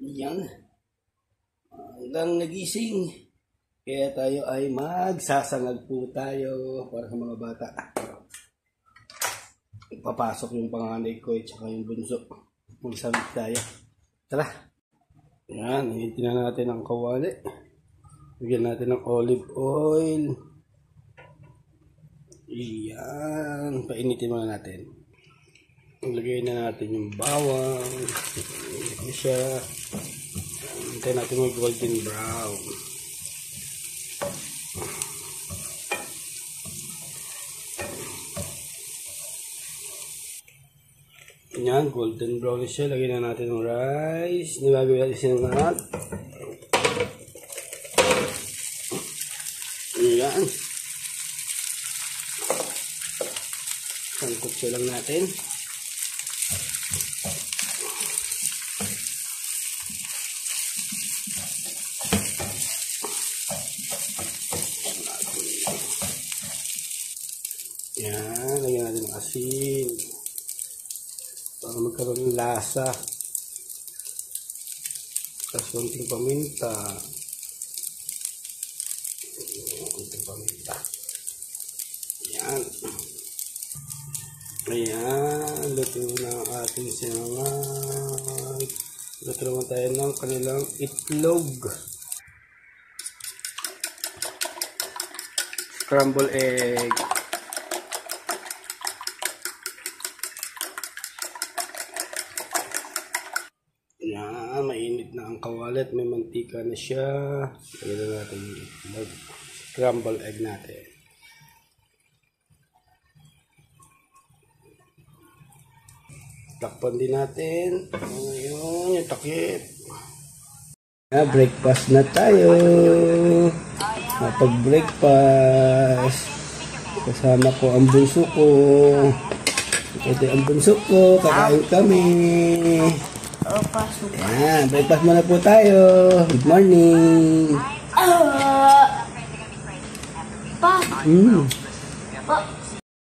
Yan. Hanggang nagising. Kaya tayo ay magsasangag po tayo para sa mga bata. Ipapasok yung panganay ko at saka yung bunso. Magsangag tayo. Tara. Yan. Hihintin na natin ang kawali. Bigyan natin ng olive oil. Yan. Painitin muna natin. Ilagay na natin yung bawang. Ito siya. Hintayin natin yung golden brown. Yan, golden brown siya. Lagyan na natin yung rice. Nilagay natin siya ng lahat. Yan. Sangkot siya lang natin. Yan, lagyan natin ng asin para magkaroon ng lasa. Tapos konting paminta. Konting paminta. Yan. Ayan, luto na ang ating sinangag. Luto naman tayo ng kanilang itlog. Scrambled egg. Yan, mainit na ang kawalit. May mantika na siya. Lagyan na natin yung scrambled egg natin. Takpan din natin. Ngayon, yung takip. Breakfast na tayo. Napag-breakfast. Kasama ko ang bunso ko. Ito ang bunso ko. Kakain kami. Ayan, breakfast muna po tayo. Good morning. Pa.